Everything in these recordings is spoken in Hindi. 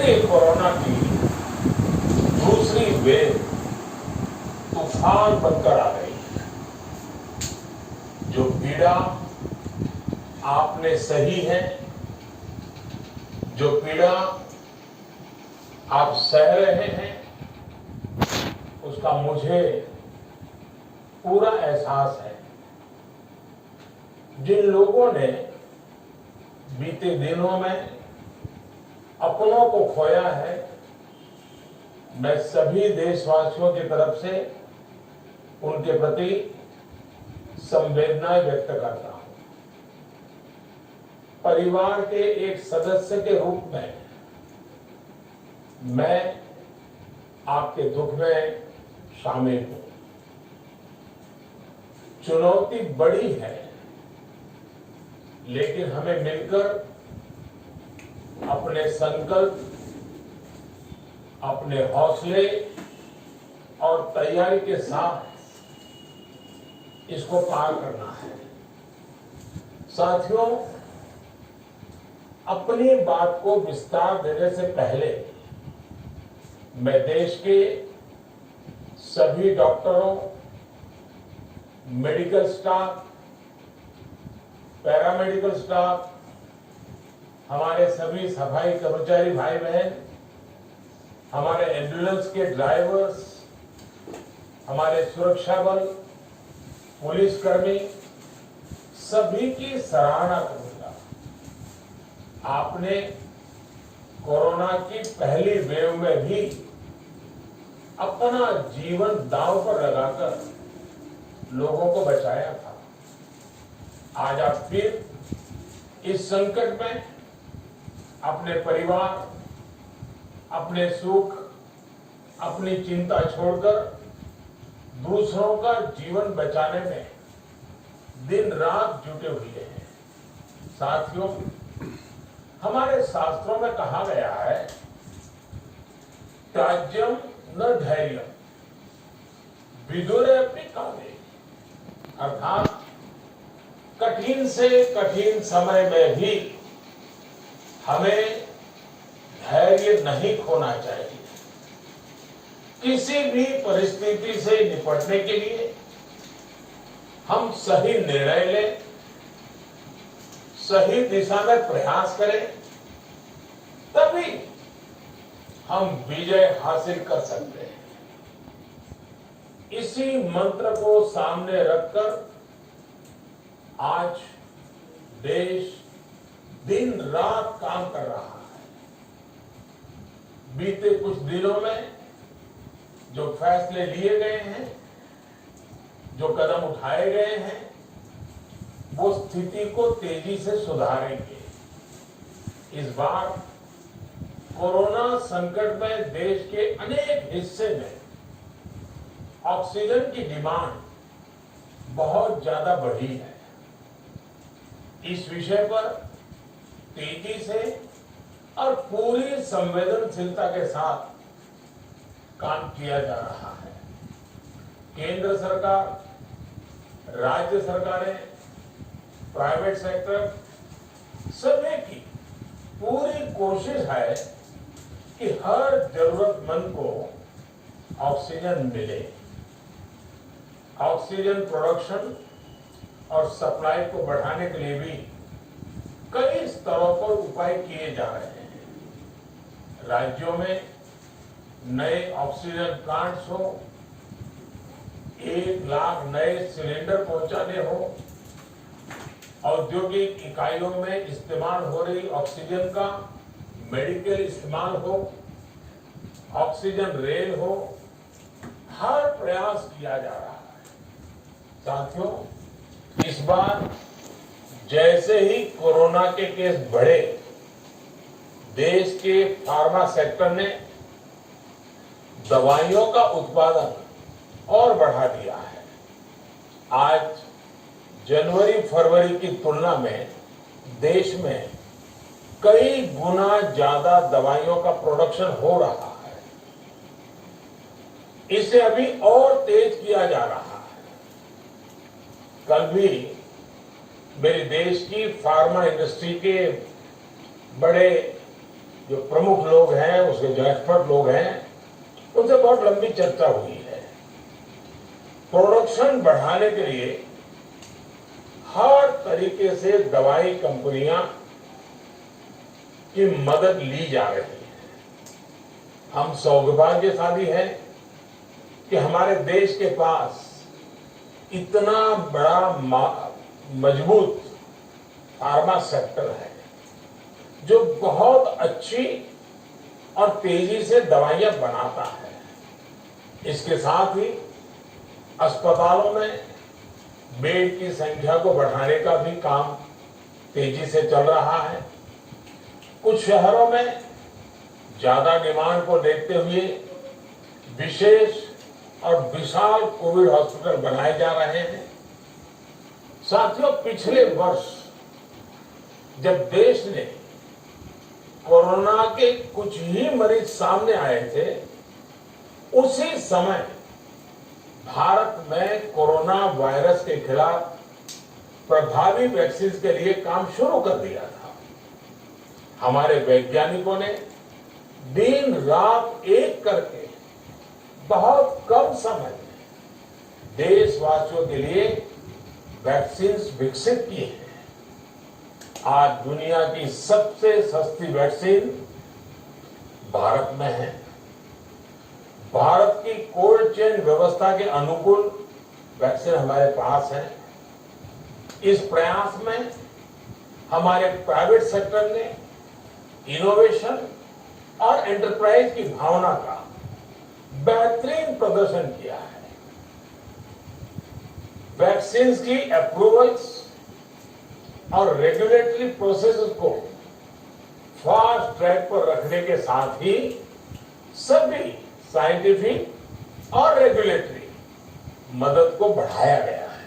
ये कोरोना की दूसरी वेव तूफान बनकर आ गई। जो पीड़ा आपने सही है, जो पीड़ा आप सह रहे हैं, उसका मुझे पूरा एहसास है। जिन लोगों ने बीते दिनों में अपनों को खोया है, मैं सभी देशवासियों की तरफ से उनके प्रति संवेदनाएं व्यक्त करता हूं। परिवार के एक सदस्य के रूप में मैं आपके दुख में शामिल हूं। चुनौती बड़ी है, लेकिन हमें मिलकर अपने संकल्प, अपने हौसले और तैयारी के साथ इसको पार करना है। साथियों, अपनी बात को विस्तार देने से पहले मैं देश के सभी डॉक्टरों, मेडिकल स्टाफ, पैरामेडिकल स्टाफ, हमारे सभी सफाई कर्मचारी भाई बहन, हमारे एम्बुलेंस के ड्राइवर्स, हमारे सुरक्षा बल, पुलिसकर्मी, सभी की सराहना करूंगा। आपने कोरोना की पहली वेव में भी अपना जीवन दांव पर लगाकर लोगों को बचाया था। आज आप फिर इस संकट में अपने परिवार, अपने सुख, अपनी चिंता छोड़कर दूसरों का जीवन बचाने में दिन रात जुटे हुए हैं। साथियों, हमारे शास्त्रों में कहा गया है, त्याज्यम न धैर्यम विदुरेऽपि काले, अर्थात कठिन से कठिन समय में भी हमें धैर्य नहीं खोना चाहिए। किसी भी परिस्थिति से निपटने के लिए हम सही निर्णय लें, सही दिशा में प्रयास करें, तभी हम विजय हासिल कर सकते हैं। इसी मंत्र को सामने रखकर आज देश दिन रात काम कर रहा है। बीते कुछ दिनों में जो फैसले लिए गए हैं, जो कदम उठाए गए हैं, वो स्थिति को तेजी से सुधारेंगे। इस बार कोरोना संकट में देश के अनेक हिस्से में ऑक्सीजन की डिमांड बहुत ज्यादा बढ़ी है। इस विषय पर तेजी से और पूरी संवेदनशीलता के साथ काम किया जा रहा है। केंद्र सरकार, राज्य सरकारें, प्राइवेट सेक्टर, सभी की पूरी कोशिश है कि हर जरूरतमंद को ऑक्सीजन मिले। ऑक्सीजन प्रोडक्शन और सप्लाई को बढ़ाने के लिए भी कई स्तरों पर उपाय किए जा रहे हैं। राज्यों में नए ऑक्सीजन प्लांट्स हो, 1 लाख नए सिलेंडर पहुंचाने हो, औद्योगिक इकाइयों में इस्तेमाल हो रही ऑक्सीजन का मेडिकल इस्तेमाल हो, ऑक्सीजन रेल हो, हर प्रयास किया जा रहा है। साथियों, इस बार जैसे ही कोरोना के केस बढ़े, देश के फार्मा सेक्टर ने दवाइयों का उत्पादन और बढ़ा दिया है। आज जनवरी फरवरी की तुलना में देश में कई गुना ज्यादा दवाइयों का प्रोडक्शन हो रहा है। इसे अभी और तेज किया जा रहा है। कल भी मेरे देश की फार्मा इंडस्ट्री के बड़े जो प्रमुख लोग हैं, उसके जो एक्सपर्ट लोग हैं, उनसे बहुत लंबी चर्चा हुई है। प्रोडक्शन बढ़ाने के लिए हर तरीके से दवाई कंपनियां की मदद ली जा रही है। हम सौभाग्यशाली हैं कि हमारे देश के पास इतना बड़ा मजबूत फार्मा सेक्टर है जो बहुत अच्छी और तेजी से दवाइयां बनाता है। इसके साथ ही अस्पतालों में बेड की संख्या को बढ़ाने का भी काम तेजी से चल रहा है। कुछ शहरों में ज्यादा डिमांड को देखते हुए विशेष और विशाल कोविड हॉस्पिटल बनाए जा रहे हैं। साथियों, पिछले वर्ष जब देश ने कोरोना के कुछ ही मरीज सामने आए थे, उसी समय भारत में कोरोना वायरस के खिलाफ प्रभावी वैक्सीन के लिए काम शुरू कर दिया था। हमारे वैज्ञानिकों ने दिन रात एक करके बहुत कम समय में देशवासियों के लिए वैक्सीन विकसित की है। आज दुनिया की सबसे सस्ती वैक्सीन भारत में है। भारत की कोल्ड चेन व्यवस्था के अनुकूल वैक्सीन हमारे पास है। इस प्रयास में हमारे प्राइवेट सेक्टर ने इनोवेशन और एंटरप्राइज की भावना का बेहतरीन प्रदर्शन किया है। वैक्सीन की अप्रूवल्स और रेगुलेटरी प्रोसेसेस को फास्ट ट्रैक पर रखने के साथ ही सभी साइंटिफिक और रेगुलेटरी मदद को बढ़ाया गया है।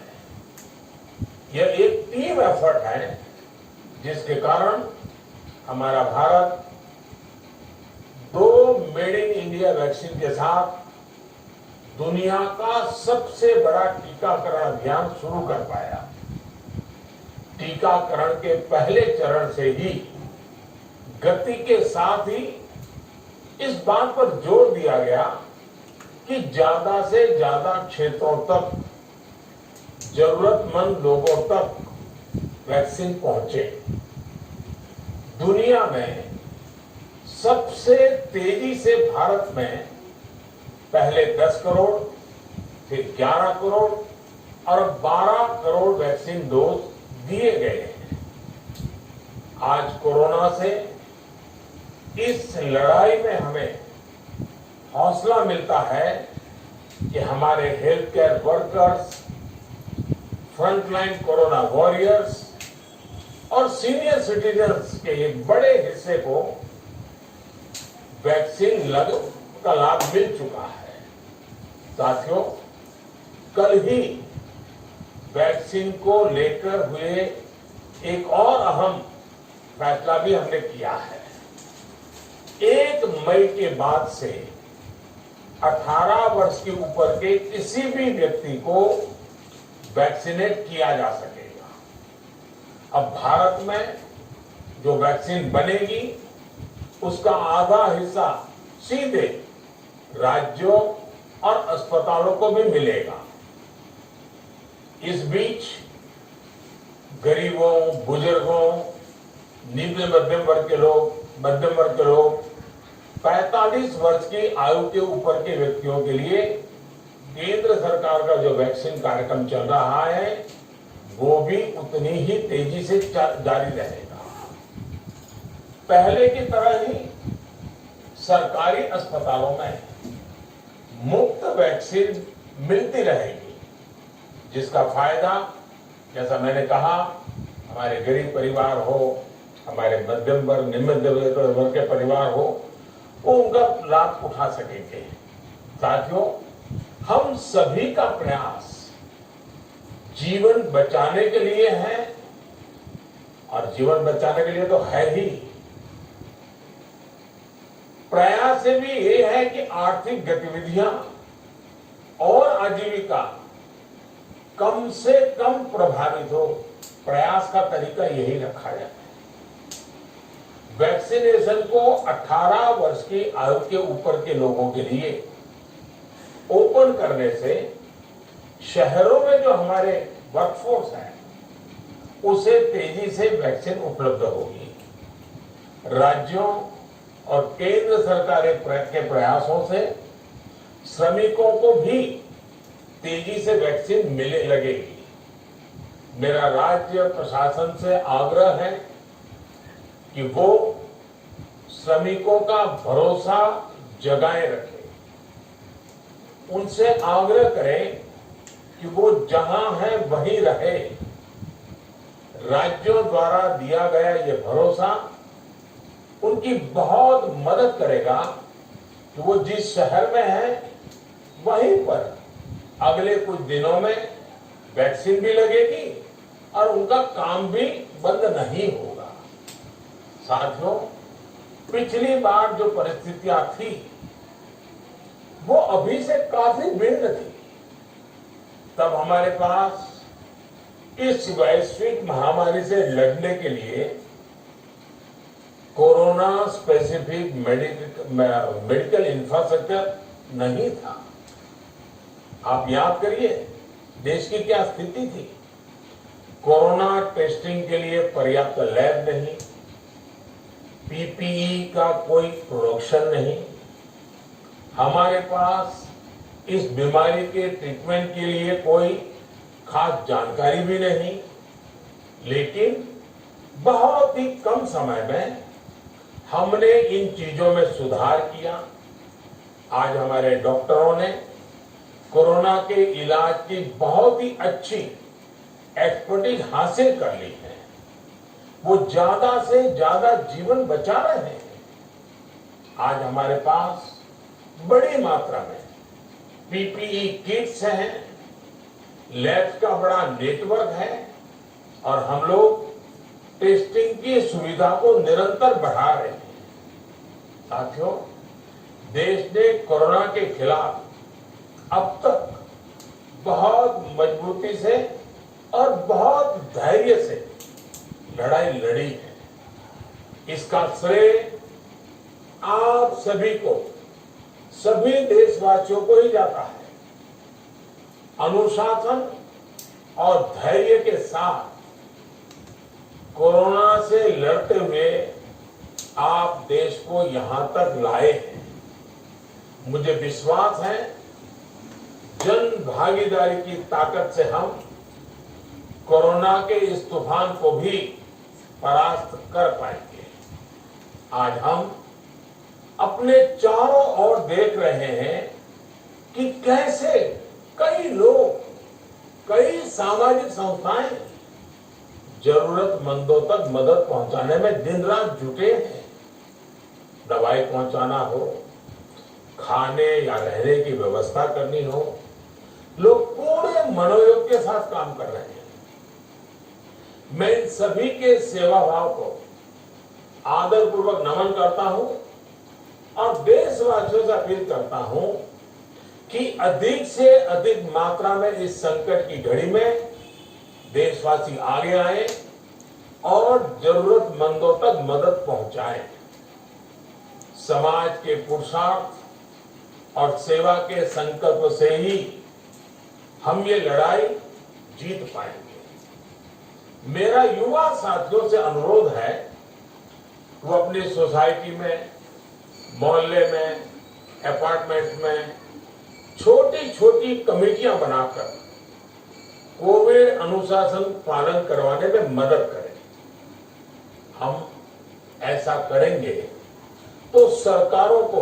यह एक टीम एफर्ट है जिसके कारण हमारा Bharat 2 made in India vaccine के साथ दुनिया का सबसे बड़ा टीकाकरण अभियान शुरू कर पाया। टीकाकरण के पहले चरण से ही गति के साथ ही इस बात पर जोर दिया गया कि ज्यादा से ज्यादा क्षेत्रों तक, जरूरतमंद लोगों तक वैक्सीन पहुंचे। दुनिया में सबसे तेजी से भारत में पहले 10 करोड़, फिर 11 करोड़ और 12 करोड़ वैक्सीन डोज दिए गए हैं। आज कोरोना से इस लड़ाई में हमें हौसला मिलता है कि हमारे health care workers, frontline corona warriors और सीनियर सिटीजन्स के एक बड़े हिस्से को वैक्सीन का लाभ मिल चुका है। साथियों, कल ही वैक्सीन को लेकर हुए एक और अहम फैसला भी हमने किया है। 1 मई के बाद से 18 वर्ष के ऊपर के किसी भी व्यक्ति को वैक्सीनेट किया जा सकेगा। अब भारत में जो वैक्सीन बनेगी उसका आधा हिस्सा सीधे राज्यों और अस्पतालों को भी मिलेगा। इस बीच गरीबों, बुजुर्गों, निम्न मध्यम वर्ग के लोग 45 वर्ष की आयु के ऊपर के व्यक्तियों के लिए केंद्र सरकार का जो वैक्सीन कार्यक्रम चल रहा है वो भी उतनी ही तेजी से जारी रहेगा। पहले की तरह ही सरकारी अस्पतालों में मुफ्त वैक्सीन मिलती रहेगी, जिसका फायदा, जैसा मैंने कहा, हमारे गरीब परिवार हो, हमारे मध्यम वर्ग, निम्न वर्ग के परिवार हो, वो उनका लाभ उठा सकेंगे। साथियों, हम सभी का प्रयास जीवन बचाने के लिए है, और जीवन बचाने के लिए तो है ही, प्रयास से भी ये है कि आर्थिक गतिविधियां और आजीविका कम से कम प्रभावित हो। प्रयास का तरीका यही रखा जाता है। वैक्सीनेशन को 18 वर्ष की आयु के ऊपर के लोगों के लिए ओपन करने से शहरों में जो हमारे वर्कफोर्स है उसे तेजी से वैक्सीन उपलब्ध होगी। राज्यों और केंद्र सरकार के प्रयासों से श्रमिकों को भी तेजी से वैक्सीन मिलने लगेगी। मेरा राज्य प्रशासन से आग्रह है कि वो श्रमिकों का भरोसा जगाए रखें। उनसे आग्रह करें कि वो जहां है वहीं रहे। राज्यों द्वारा दिया गया ये भरोसा उनकी बहुत मदद करेगा कि वो जिस शहर में है वहीं पर अगले कुछ दिनों में वैक्सीन भी लगेगी और उनका काम भी बंद नहीं होगा। साथियों, पिछली बार जो परिस्थितियां थी वो अभी से काफी भिन्न थी। तब हमारे पास इस वैश्विक महामारी से लड़ने के लिए कोरोना स्पेसिफिक मेडिकल इंफ्रास्ट्रक्चर नहीं था। आप याद करिए देश की क्या स्थिति थी। कोरोना टेस्टिंग के लिए पर्याप्त लैब नहीं, पीपीई का कोई प्रोडक्शन नहीं, हमारे पास इस बीमारी के ट्रीटमेंट के लिए कोई खास जानकारी भी नहीं। लेकिन बहुत ही कम समय में हमने इन चीजों में सुधार किया। आज हमारे डॉक्टरों ने कोरोना के इलाज की बहुत ही अच्छी एक्सपर्टीज हासिल कर ली है। वो ज्यादा से ज्यादा जीवन बचा रहे हैं। आज हमारे पास बड़ी मात्रा में पीपीई किट्स हैं, लैब्स का बड़ा नेटवर्क है और हम लोग टेस्टिंग की सुविधा को निरंतर बढ़ा रहे हैं। साथियों, देश ने कोरोना के खिलाफ अब तक बहुत मजबूती से और बहुत धैर्य से लड़ाई लड़ी है। इसका श्रेय आप सभी को, सभी देशवासियों को ही जाता है। अनुशासन और धैर्य के साथ कोरोना से लड़ते हुए आप देश को यहां तक लाए हैं। मुझे विश्वास है जन भागीदारी की ताकत से हम कोरोना के इस तूफान को भी परास्त कर पाएंगे। आज हम अपने चारों ओर देख रहे हैं कि कैसे कई लोग, कई सामाजिक संस्थाएं जरूरतमंदों तक मदद पहुंचाने में दिन रात जुटे हैं। दवाई पहुंचाना हो, खाने या रहने की व्यवस्था करनी हो, लोग पूरे मनोयोग के साथ काम कर रहे हैं। मैं इन सभी के सेवा भाव को आदरपूर्वक नमन करता हूं और देशवासियों से अपील करता हूं कि अधिक से अधिक मात्रा में इस संकट की घड़ी में देशवासी आगे आए और जरूरतमंदों तक मदद पहुंचाएं। समाज के पुरुषार्थ और सेवा के संकल्प से ही हम ये लड़ाई जीत पाएंगे। मेरा युवा साथियों से अनुरोध है वो अपनी सोसाइटी में, मोहल्ले में, अपार्टमेंट में छोटी छोटी कमेटियां बनाकर कोविड अनुशासन पालन करवाने में मदद करें। हम ऐसा करेंगे तो सरकारों को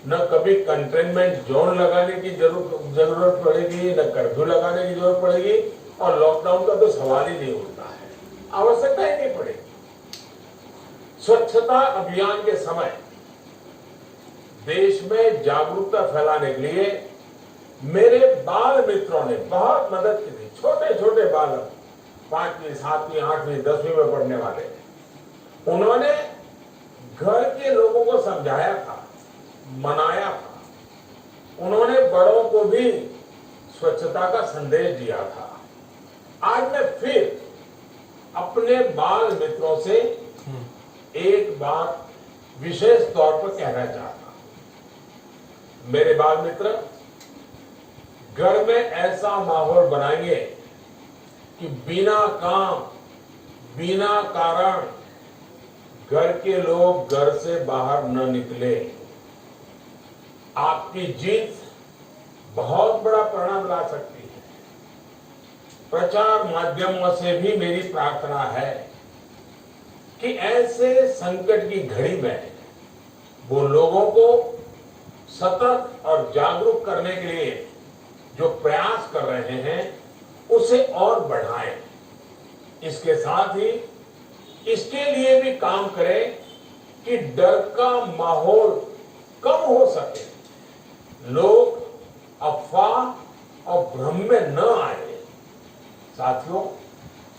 न कभी कंटेनमेंट जोन लगाने की जरूरत पड़ेगी, न कर्फ्यू लगाने की जरूरत पड़ेगी और लॉकडाउन का तो सवाल ही नहीं उठता है। आवश्यकता ही नहीं पड़ेगी। स्वच्छता अभियान के समय देश में जागरूकता फैलाने के लिए मेरे बाल मित्रों ने बहुत मदद की थी। छोटे छोटे बालक, 5वीं, 7वीं, 8वीं, 10वीं में पढ़ने वाले, उन्होंने घर के लोगों को समझाया था, मनाया था। उन्होंने बड़ों को भी स्वच्छता का संदेश दिया था। आज मैं फिर अपने बाल मित्रों से एक बात विशेष तौर पर कहना चाहता हूं। मेरे बाल मित्र, घर में ऐसा माहौल बनाएंगे कि बिना काम, बिना कारण घर के लोग घर से बाहर न निकले। आपकी जीत बहुत बड़ा परिणाम ला सकती है। प्रचार माध्यमों से भी मेरी प्रार्थना है कि ऐसे संकट की घड़ी में वो लोगों को सतर्क और जागरूक करने के लिए जो प्रयास कर रहे हैं उसे और बढ़ाएं। इसके साथ ही इसके लिए भी काम करें कि डर का माहौल कम हो सके, लोग अफवाह और भ्रम में न आए। साथियों,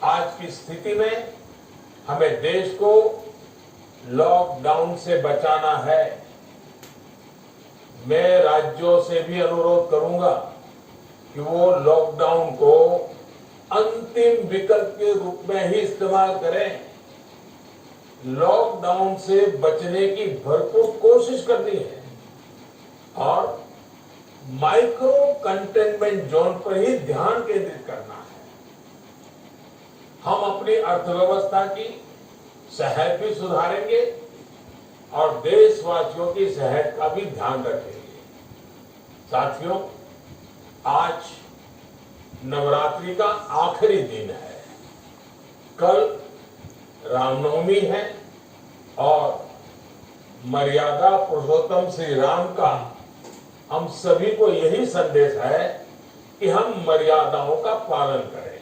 आज की स्थिति में हमें देश को लॉकडाउन से बचाना है। मैं राज्यों से भी अनुरोध करूंगा कि वो लॉकडाउन को अंतिम विकल्प के रूप में ही इस्तेमाल करें। लॉकडाउन से बचने की भरपूर कोशिश करनी है और माइक्रो कंटेनमेंट जोन पर ही ध्यान केंद्रित करना है। हम अपनी अर्थव्यवस्था की सेहत भी सुधारेंगे और देशवासियों की सेहत का भी ध्यान रखेंगे। साथियों, आज नवरात्रि का आखिरी दिन है। कल रामनवमी है और मर्यादा पुरुषोत्तम श्री राम का हम सभी को यही संदेश है कि हम मर्यादाओं का पालन करें।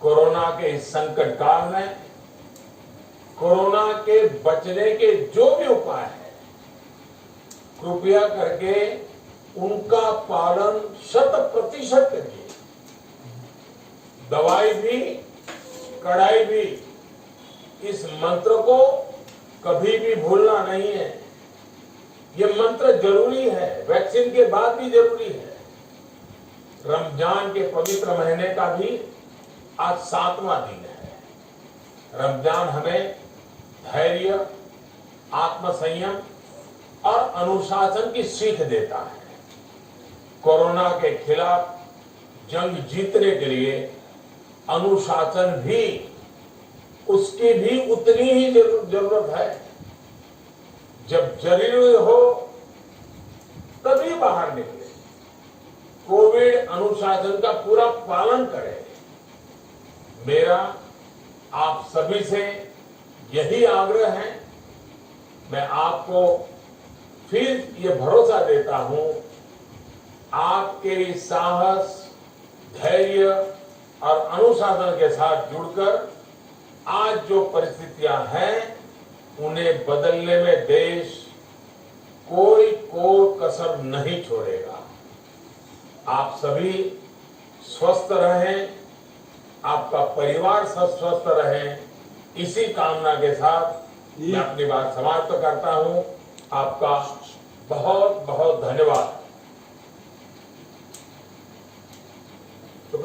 कोरोना के इस संकट काल में कोरोना के बचने के जो भी उपाय है, कृपया करके उनका पालन 100% करिए। दवाई भी, कड़ाई भी, इस मंत्र को कभी भी भूलना नहीं है। ये मंत्र जरूरी है, वैक्सीन के बाद भी जरूरी है। रमजान के पवित्र महीने का भी आज 7वां दिन है। रमजान हमें धैर्य, आत्मसंयम और अनुशासन की सीख देता है। कोरोना के खिलाफ जंग जीतने के लिए अनुशासन भी, उसकी भी उतनी ही जरूरत है। जब जरूरी हो तभी बाहर निकले। कोविड अनुशासन का पूरा पालन करें। मेरा आप सभी से यही आग्रह है। मैं आपको फिर ये भरोसा देता हूं, आपके साहस, धैर्य और अनुशासन के साथ जुड़कर आज जो परिस्थितियां हैं उन्हें बदलने में देश कोई कसर नहीं छोड़ेगा। आप सभी स्वस्थ रहें, आपका परिवार स्वस्थ रहे, इसी कामना के साथ मैं अपनी बात समाप्त करता हूं। आपका बहुत बहुत धन्यवाद। तो